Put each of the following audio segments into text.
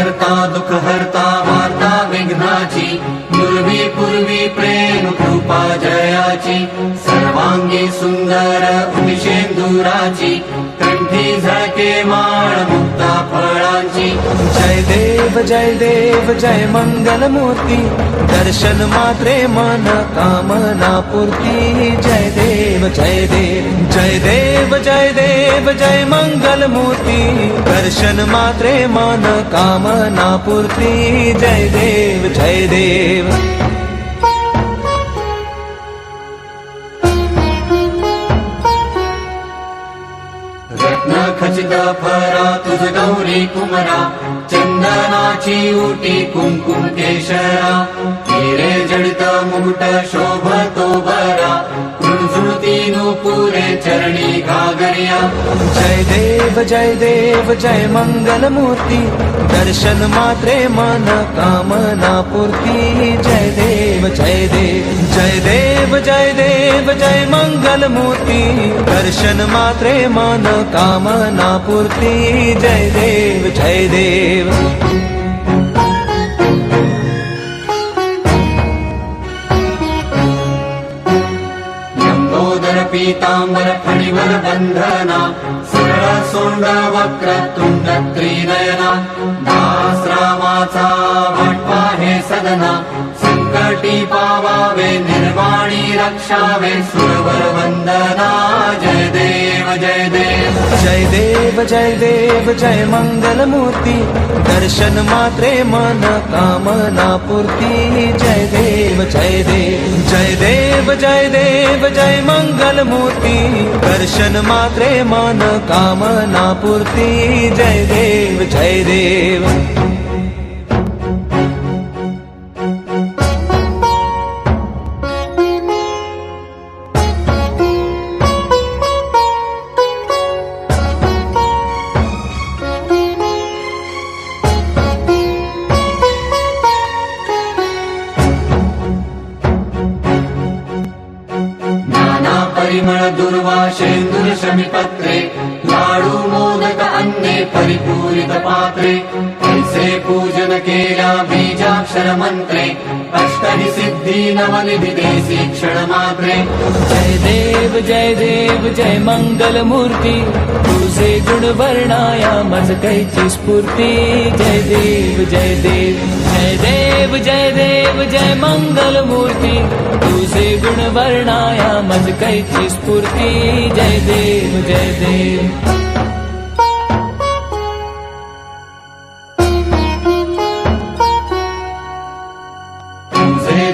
करता दुःख हरता वार्ता विघ्नाची पूर्वी पूर्वी प्रेम कृपा जयाची सर्वांगी सुंदर उदिशेंदुराची कंठी झळके माळ मुक्ता फळांची जय देव जय मंगल मूर्ती दर्शन मात्रे मन कामना पूर्ती जय देव जय देव जय देव जय देव जय मंगल मूर्ती दर्शन मात्रे मन कामना पूर्ती जय देव जय देव रत्न खचित फरा तुझ गौरी कुमरा चंदनाची उटी कुंकुम केशरा हिरे जडित मुकुट शोभतो बरा झुळझुळती नुपुरे चरणी घागरिया जय देव जय मंगल मूर्ती दर्शन मात्रे मन कामना पूर्ती जय देव जय देव जय देव जय देव जय मंगल मूर्ती दर्शन मात्रे मन कामना पूर्ती जय देव जय देव पीतांबर फणीवर बंधना सरळ सोंड वक्र तुंड त्रिनयना दासरामाचा वाटपा हे सदना संकटी पावावे निर्वाणी रक्षावे सुरवर वंदना जय देव जय देव जय देव जय देव जय मंगल मूर्ती दर्शन मात्रे मन कामना पूर्ती जय देव जय देव जय देव जय देव जय मंगल मूर्ती दर्शन मात्रे मन कामना पूर्ती जय देव जय देव परिमळ दुर्वाशेंदुर शमीपत्रे लाडू मोदक अन्ने परिपूरित पात्रे ऐसे पूजन केल्या बीजाक्षर मंत्रे अष्टहि सिद्धी नवनिधी देसी क्षण मात्रे जय देव जय मंगल मूर्ती तुझे गुण वर्णाया मज कैची स्फूर्ती जय देव जय देव जय देव जय देव जय मंगल मूर्ती तुझे गुण वर्णाया मज कैची स्फूर्ती जय देव जय देव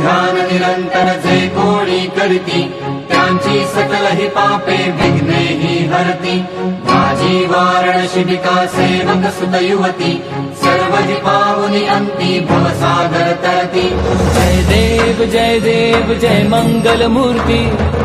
ध्यान निरंतर जे कोणी करती त्यांची सकल ही पापे विघ्ने ही हरती माझी वारण शिबिका सेवक सुत युवती सर्व ही पावनी अंती भवसागर तरती जय देव जय मंगल मूर्ती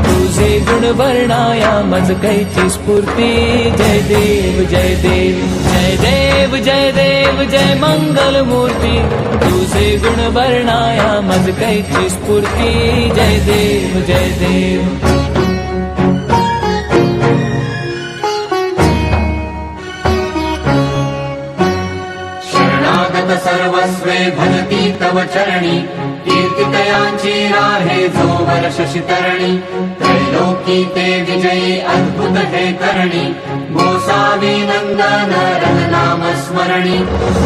तुझे गुण वर्णाया मज कैची स्फूर्ती जय देव जय देव जय देव जय देव जय मंगल मूर्ती तुझे गुण वर्णाया मज कैची स्फूर्ती जय देव जय देव सर्वस्वे भजती तव चरणी कीर्तितयांची राहे जो वर्ष शितरणी त्रैलोकी ते विजयी अद्भुत हे करणी गोसावी नंदन रघुनाम स्मरणी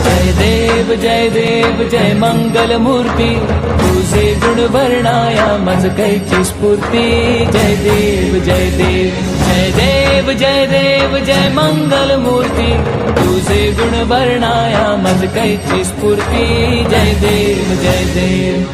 जय देव जय मंगल मूर्ती तुझे गुण वर्णाया मज कैची स्फूर्ती जय देव जय देव जय देव जय देव जय मंगल मूर्ती तुझे गुण वर्णाया मज कैची स्फूर्ती जय देव जय देव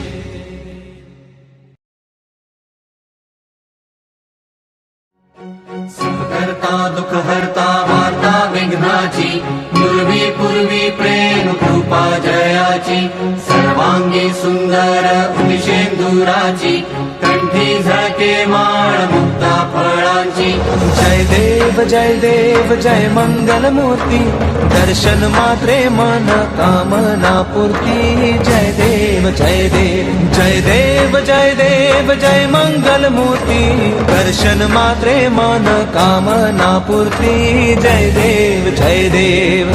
सुख करता दुःख हरता वार्ता विघ्नाची पूर्वी पूर्वी प्रेम कृपा जयाची सर्वांगी सुंदर उदिशेंदुराची कंठी झळके माळ मुक्ता फळांची जय देव जय मंगल मूर्ती दर्शन मात्रे मन कामना पूर्ती जय देव जय देव जय देव जय देव जय मंगल मूर्ती दर्शन मात्रे मन कामना पूर्ती जय देव जय देव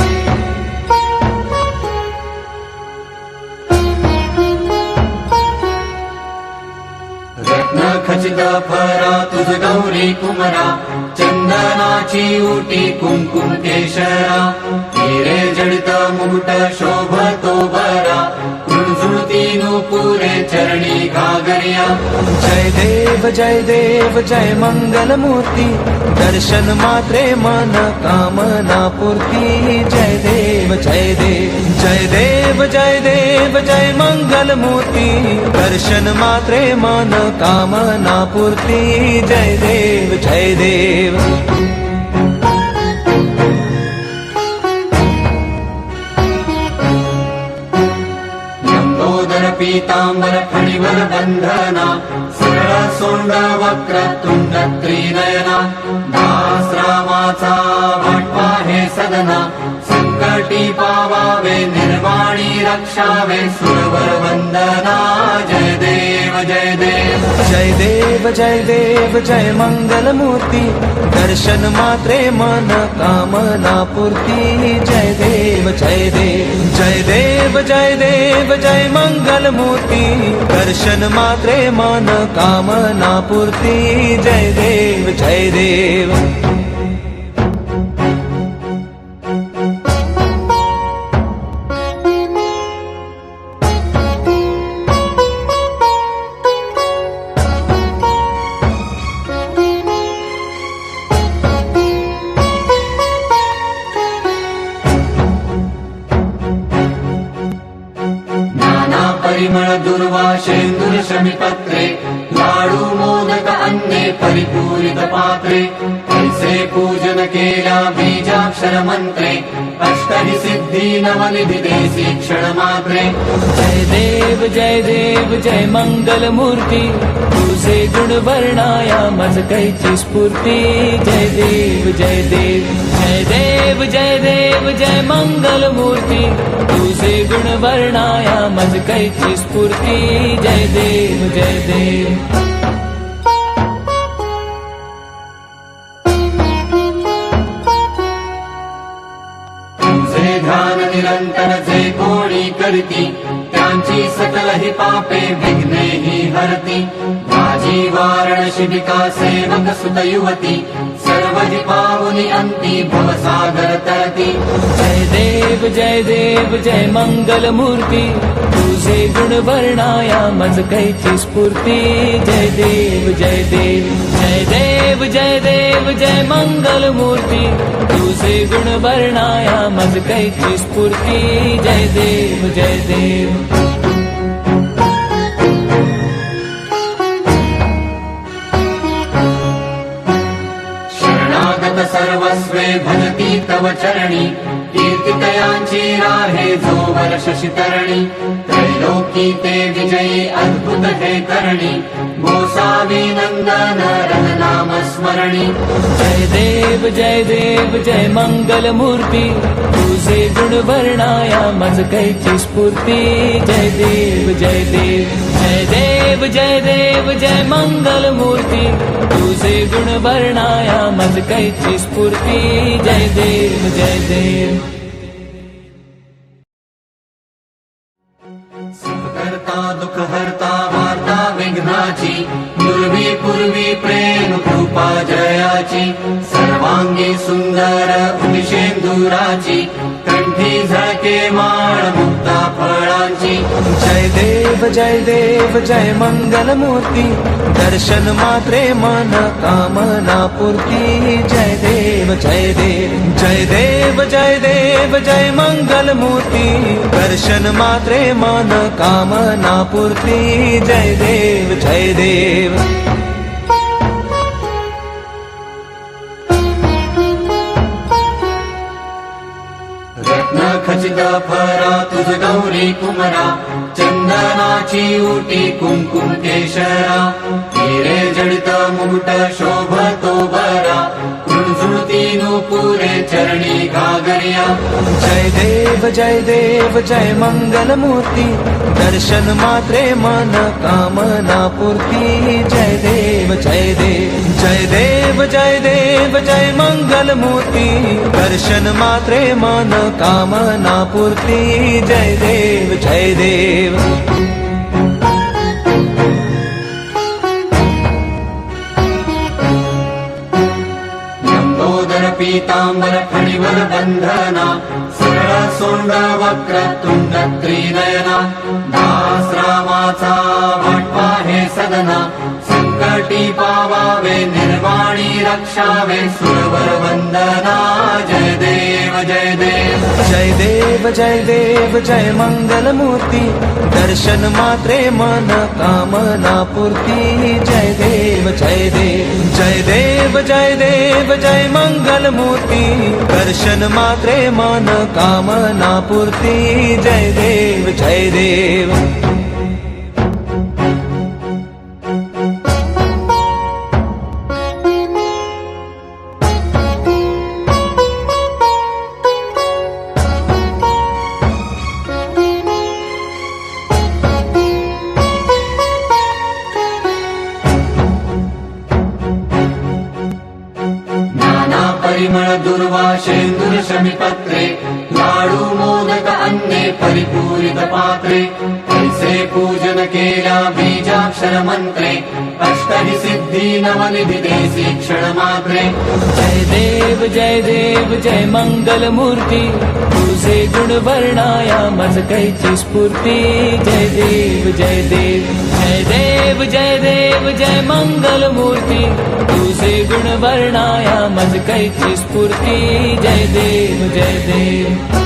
खचित फरा तुझ गौरी कुमरा चंदनाची उटी कुंकुम केशरा हिरे जडित मुकुट शोभतो बरा कुंजुळती नुपुरे चरणी घागरिया जय देव जय मंगल मूर्ती दर्शन मात्रे मन कामना पूर्ती जय देव जय देव जय मंगल मूर्ती दर्शन मात्रे मन कामना पूर्ती जय देव जय देव पीतांबर फणीवर बंधना सरळ सोंड वक्र तुंड त्रिनयना दास रामाचा वाटपा हे सदना संकटी पावावे निर्वाणी रक्षावे सुरवर वंदना जय देव जय देव जय मंगल मूर्ती दर्शन मात्रे मन कामना पूर्ती जय देव जय मंगल मूर्ती दर्शन मात्रे मन कामना पूर्ती जय देव जय देव परिमळ दुर्वाशेंदुर शमीपत्रे लाडू मोदक अन्ने परिपूरित पात्रे ऐसे पूजन केल्या बीजाक्षर मंत्रे अष्टहि सिद्धी नवनिधी देसी क्षण मात्रे जय देव जय मंगल मूर्ती तुझे गुण वर्णाया मज कैची स्फूर्ती जय देव जय मंगल मूर्ती तुझे गुण वर्णाया मज कैची स्फूर्ती जय देव जय देव ध्यान निरंतर जे कोणी करती त्यांची सकल ही पापे विघ्ने ही हरती माझी वारण शिबिका सेवक सुत युवती सर्व जी पावनी अंती भवसागर तरती जय देव जय मंगल मूर्ती तुझे गुण वर्णाया मज कैची स्फूर्ती जय देव जय मंगल मूर्ती तुझे गुण वर्णाया मज कैची स्फूर्ती जय देव जय देव सर्वस्वे भजती तव चरणी कीर्तितयांची राहे जो वर्ष शितरणी त्रैलोकी ते विजयी अद्भुत हे करणी गोसावी नंदन रघुनाम स्मरणी जय देव जय मंगल मूर्ती तुझे गुण वर्णाया मज कैची स्फूर्ती जय देव जय मंगल मूर्ती तुझे गुण वर्णाया मज कैची स्फूर्ती जय देव जय देव करता दुख हरता वार्ता विघ्नाची पूर्वी पूर्वी प्रेम कृपा जयाची सर्वांगी सुंदर उदिशेंदुराची कंठी झळके माळ मुक्ता फळांची जय देव जय मंगल मूर्ती दर्शन मात्रे मन कामना पूर्ती जय देव जय मंगल मूर्ती दर्शन मात्रे मन कामना पूर्ती जय देव जय देव रत्न खचित फरा तुझ गौरी कुमरा चंदनाची उटी कुंकुम केशरा हिरे जडित मुकुट शोभतो बरा कुंजुळती नुपुरे चरणी घागरिया जय देव जय मंगल मूर्ती दर्शन मात्रे मन कामना पूर्ती जय देव जय मंगल मूर्ती दर्शन मात्रे मन कामना पूर्ती जय देव जय देव पीतांबर फणिवर बंधना सरळ सोंड वक्रतुंड त्रिनयना दास रामाचा वाटपा हे सदना संकटी पावावे निर्वाणी रक्षावे सुरवर वंदना जय देव जय देव जय देव जय देव जय मंगल मूर्ती दर्शन मात्रे मन कामना पूर्ती जय देव जय देव जय देव जय देव जय मंगल मूर्ती दर्शन मात्रे मन कामना पूर्ती जय देव जय देव परिमळ दुर्वाशेंदुर शमीपत्रे लाडू मोदक अन्ने परिपूरित पात्रे ऐसे पूजन केल्या बीजाक्षर मंत्रे अष्टहि सिद्धी नवनिधी देसी क्षण मात्रे जय देव जय मंगल मूर्ती तुझे गुण वर्णाया मज कैची स्फूर्ती जय देव जय देव जय देव जय देव जय मंगल मूर्ती तुझे गुण वर्णाया मज कैची स्फूर्ती जय देव जय देव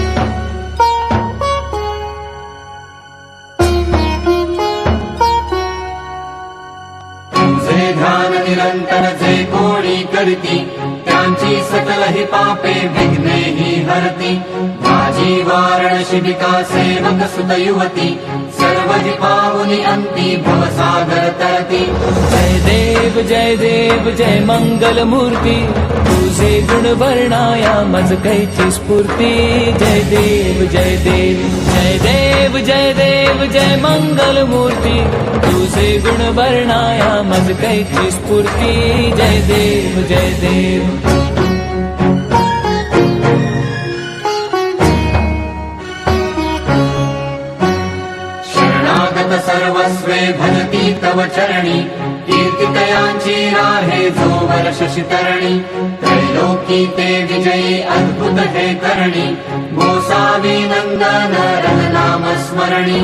ध्यान निरंतर जे कोणी करती त्यांची सकल ही पापे विघ्ने ही हरती माझी वारण शिबिका सेवक सुत युवती सर्व जी पावनी अंती भवसागर तरती जय देव जय मंगल मूर्ती तुझे गुण वर्णाया मज कैची स्फूर्ती जय देव जय देव जय देव जय देव जय मंगल मूर्ती तुझे गुण वर्णाया मज कैची स्फूर्ती जय देव जय देव सर्वस्वे भजती तव चरणी कीर्तितयांची राहे जो वर्ष शितरणी त्रैलोकी ते विजयी अद्भुत हे करणी गोसावी नंदन रघुनाम स्मरणी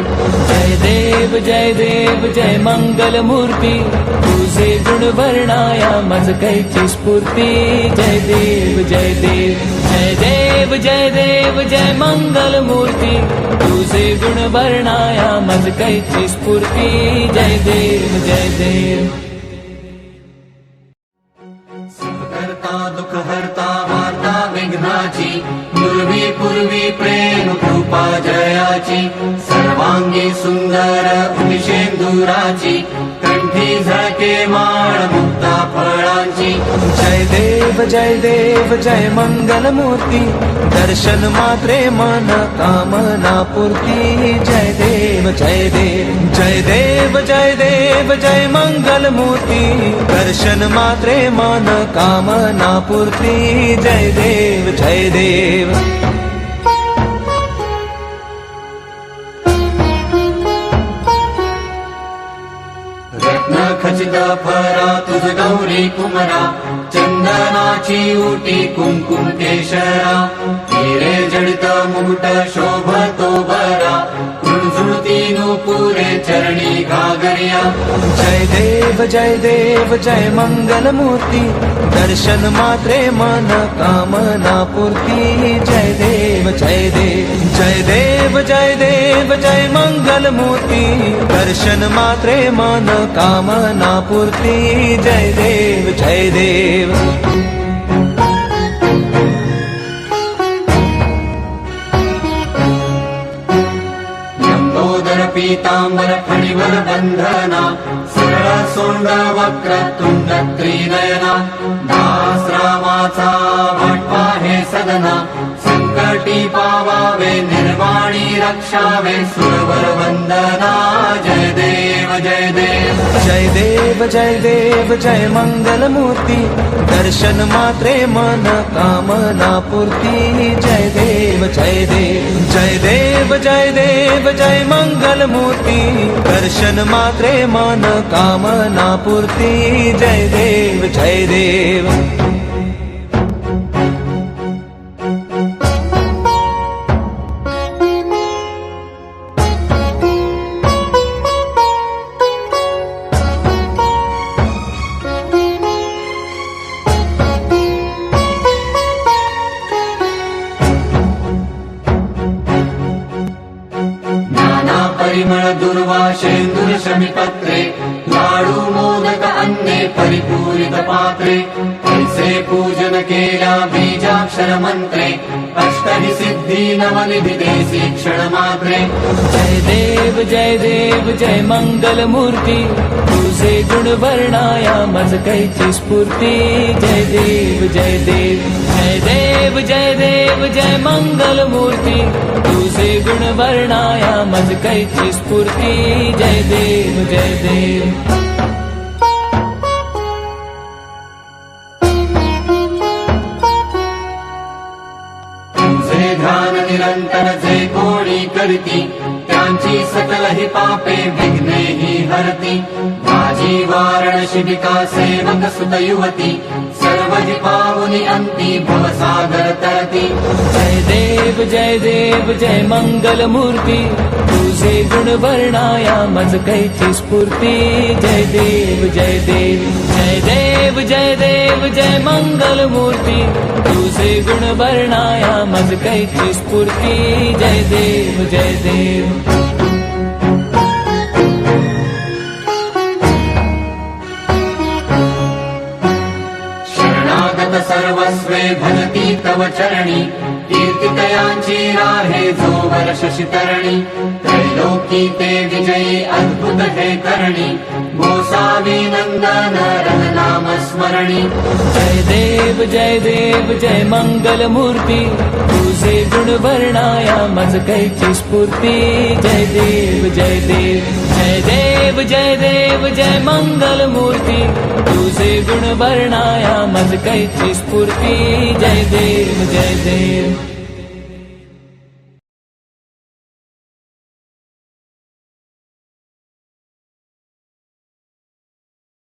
जय देव जय मंगल मूर्ती तुझे गुण वर्णाया मज कैची स्फूर्ती जय देव जय देव जय देव जय देव जय मंगल मूर्ती तुझे गुण वर्णाया मज कैची स्फूर्ती जय देव जय देव करता दुख हरता वार्ता विघ्नाची पूर्वी पूर्वी प्रेम कृपा जयाची सर्वांगी सुंदर उदिशेंदुराची कंठी झळके माळ मुक्ता फळांची जय देव जय मंगल मूर्ती दर्शन मात्रे मन कामना पूर्ती जय देव जय देव जय देव जय देव जय मंगल मूर्ती दर्शन मात्रे मन कामना पूर्ती जय देव जय देव रत्न खचित फरा तुझ गौरी कुमरा चंदनाची उटी कुंकुम केशरा हिरे जडित मुकुट शोभतो बरा कृणझुळती नुपुरे चरणी घागरिया जय देव जय मंगल मूर्ती दर्शन मात्रे मन कामना पूर्ती जय देव जय देव जय देव जय देव जय मंगल मूर्ती दर्शन मात्रे मन कामना पूर्ती जय देव जय देव लंबोदर पीतांबर फणिवर बंधना सरळ सोंड वक्रतुंड त्रिनयना दास रामाचा वाटपा हे सदना संकटी पावावे निर्वाणी रक्षावे सुरवर वंदना जय देव जय देव जय देव जय देव जय मंगल मूर्ती दर्शन मात्रे मन कामना पूर्ती जय देव जय देव जय देव जय देव जय मंगल मूर्ती दर्शन मात्रे मन कामना पूर्ती जय देव जय देव परिमळ दुर्वा शेंदूर शमीपत्रे लाडू मोदक अन्ने परिपूरित पात्रे ऐसे पूजन केल्या बीजाक्षर मंत्रे अष्टहि सिद्धी नवनिधी देसी क्षण मात्रे जय देव जय मंगल मूर्ती तुझे गुण वर्णाया मज कैची स्फूर्ती जय देव जय देव जय देव जय देव जय मंगल मूर्ती तुझे गुण वर्णाया मज कैची स्फूर्ती जय देव जय देव तुझे ध्यान निरंतर जे कोणी करती त्यांची सकल ही पापे विघ्ने ही हरती माझी वारण शिबिका सेवक सुत युवती सर्व ही पावनी अंती भवसागर तरती जय देव जय मंगल मूर्ती तुझे गुण वर्णाया मज कैची स्फूर्ती जय देव जय देव जय देव जय देव जय मंगल मूर्ती तुझे गुण वर्णाया मज कैची स्फूर्ती जय देव जय देव सर्वस्वे भजती तव चरणी कीर्तितयांची राहे जो वर्ष शितरणी त्रैलोकी ते विजयी अद्भुत हे करणी गोसावी नंदन रघुनाम स्मरणी जय देव जय मंगल मूर्ती तुझे गुण वर्णाया मज कैची स्फूर्ती जय देव जय देव जय देव जय देव जय मंगल मूर्ती तुझे गुण वर्णाया मज कैची स्फूर्ती जय देव जय